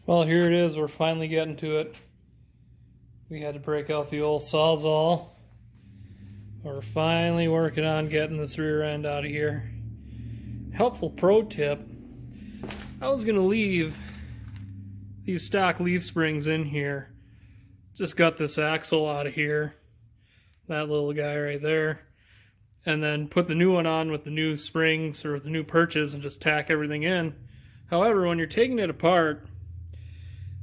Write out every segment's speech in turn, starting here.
Well, here it is. We're finally getting to it. We had to break out the old Sawzall. We're finally working on getting this rear end out of here. Helpful pro tip. I was going to leave these stock leaf springs in here. Just got this axle out of here. That little guy right there. And then put the new one on with the new springs or the new perches and just tack everything in. However, when you're taking it apart,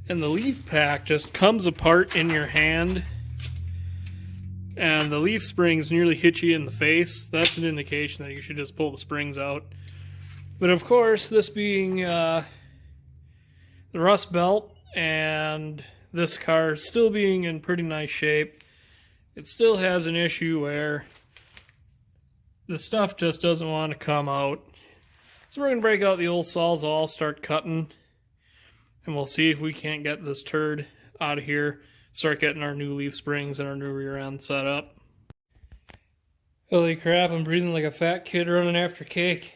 and the leaf pack just comes apart in your hand, and the leaf springs nearly hit you in the face, that's an indication that you should just pull the springs out. But of course, this being the rust belt and this car still being in pretty nice shape, it still has an issue where the stuff just doesn't want to come out. So we're going to break out the old Sawzall, start cutting, and we'll see if we can't get this turd out of here, start getting our new leaf springs and our new rear end set up. Holy crap, I'm breathing like a fat kid running after cake.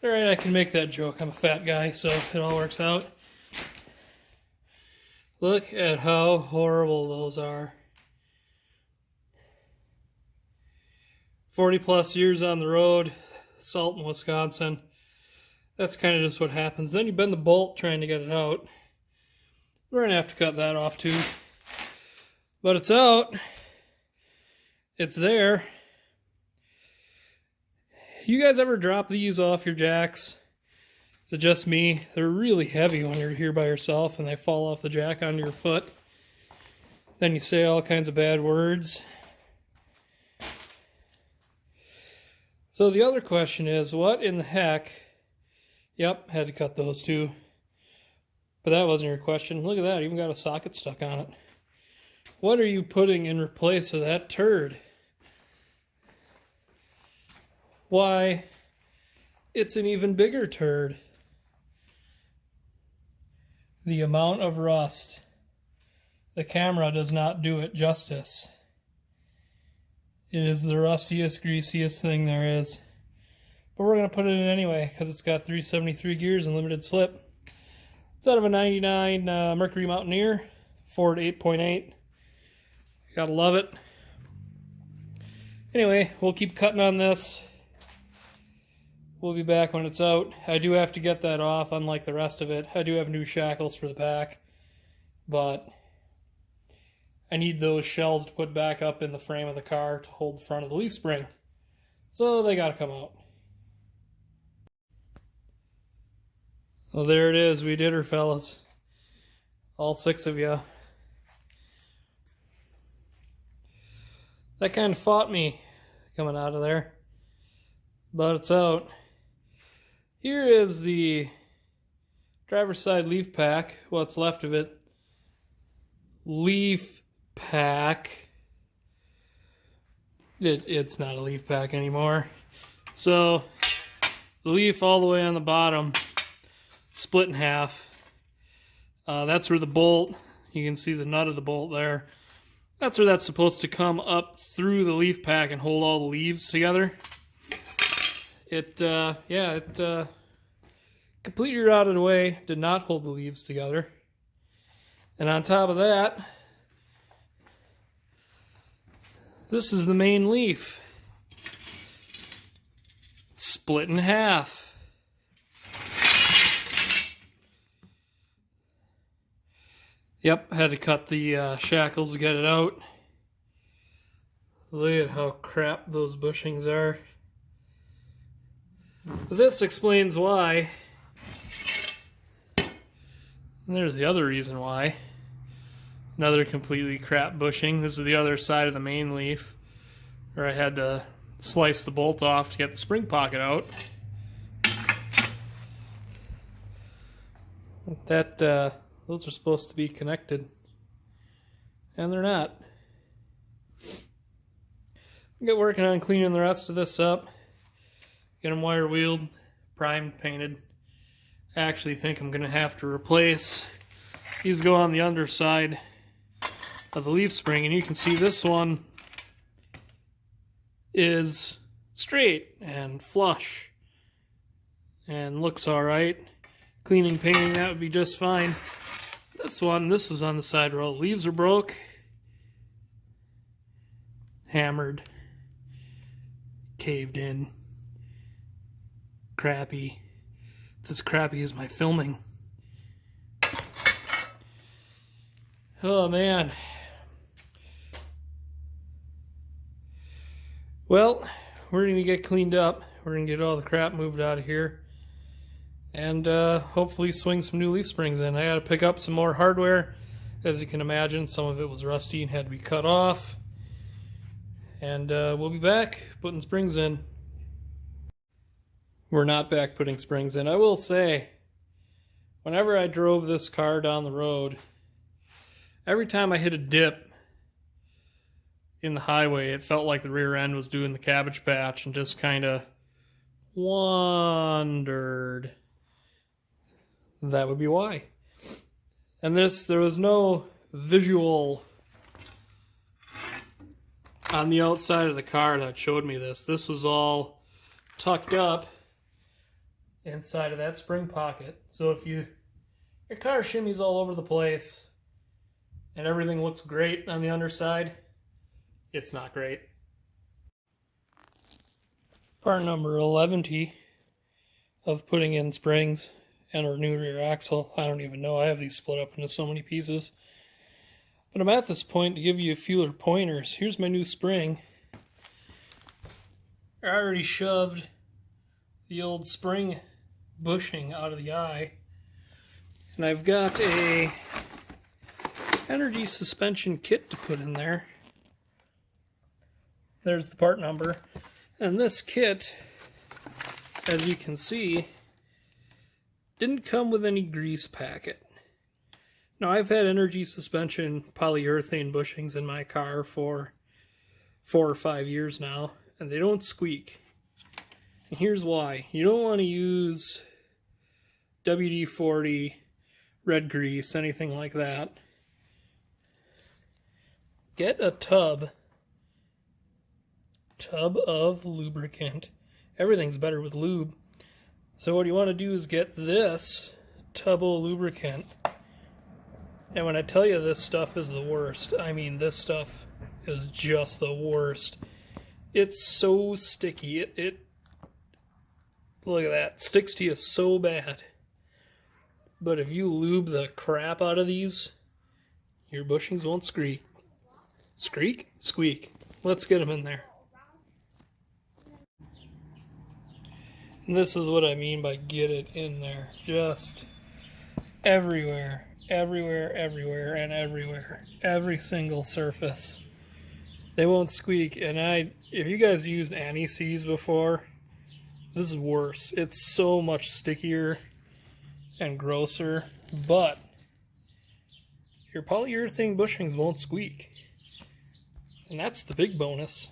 Alright, I can make that joke. I'm a fat guy, so it all works out. Look at how horrible those are. 40 plus years on the road, salt in Wisconsin. That's kind of just what happens. Then you bend the bolt trying to get it out. We're going to have to cut that off too. But it's out. It's there. You guys ever drop these off your jacks? Is it just me? They're really heavy when you're here by yourself and they fall off the jack onto your foot. Then you say all kinds of bad words. So the other question is, what in the heck? Yep, had to cut those too. But that wasn't your question. Look at that, even got a socket stuck on it. What are you putting in replace of that turd? Why, it's an even bigger turd. The amount of rust. The camera does not do it justice. It is the rustiest, greasiest thing there is. But we're going to put it in anyway because it's got 373 gears and limited slip. It's out of a 99 Mercury Mountaineer, Ford 8.8. Gotta love it. Anyway, we'll keep cutting on this. We'll be back when it's out. I do have to get that off, unlike the rest of it. I do have new shackles for the back, but I need those shells to put back up in the frame of the car to hold the front of the leaf spring. So they gotta come out. Well, there it is. We did her, fellas. All 6 of you. That kind of fought me coming out of there. But it's out. Here is the driver's side leaf pack. What's left of it. Leaf pack. It's not a leaf pack anymore. So the leaf all the way on the bottom split in half. That's where the bolt, you can see the nut of the bolt there. That's where that's supposed to come up through the leaf pack and hold all the leaves together. It completely rotted away, did not hold the leaves together. And on top of that, this is the main leaf. Split in half. Yep, had to cut the shackles to get it out. Look at how crap those bushings are. This explains why. And there's the other reason why. Another completely crap bushing. This is the other side of the main leaf, where I had to slice the bolt off to get the spring pocket out. Those are supposed to be connected, and they're not. I'll get working on cleaning the rest of this up. Get them wire wheeled, primed, painted. I actually think I'm going to have to replace. These go on the underside of the leaf spring, and you can see this one is straight and flush and looks alright. cleaning, painting, that would be just fine. This is on the side roll. Leaves are broke, hammered, caved in, crappy. It's as crappy as my filming. Oh man. Well, we're gonna get cleaned up. We're gonna get all the crap moved out of here. And hopefully swing some new leaf springs in. I gotta pick up some more hardware. As you can imagine, some of it was rusty and had to be cut off. And we'll be back putting springs in. We're not back putting springs in. I will say, whenever I drove this car down the road, every time I hit a dip in the highway, it felt like the rear end was doing the Cabbage Patch and just kind of wandered. That would be why. And there was no visual on the outside of the car that showed me this. This was all tucked up inside of that spring pocket. So if your car shimmies all over the place and everything looks great on the underside, it's not great. Part number 11 of putting in springs and our new rear axle. I don't even know. I have these split up into so many pieces. But I'm at this point to give you a few pointers. Here's my new spring. I already shoved the old spring bushing out of the eye. And I've got a energy suspension kit to put in there. There's the part number. And this kit, as you can see, didn't come with any grease packet. Now, I've had energy suspension polyurethane bushings in my car for 4 or 5 years now, and they don't squeak. And here's why. You don't want to use WD-40, red grease, anything like that. Get a tub of lubricant. Everything's better with lube. So what you want to do is get this tub of lubricant. And when I tell you this stuff is the worst, I mean this stuff is just the worst. It's so sticky. It look at that. Sticks to you so bad. But if you lube the crap out of these, your bushings won't squeak. Squeak? Squeak. Let's get them in there. And this is what I mean by get it in there. Just everywhere. Everywhere, everywhere, and everywhere. Every single surface. They won't squeak. And if you guys used anti-seize before, this is worse. It's so much stickier and grosser. But your polyurethane bushings won't squeak. And that's the big bonus.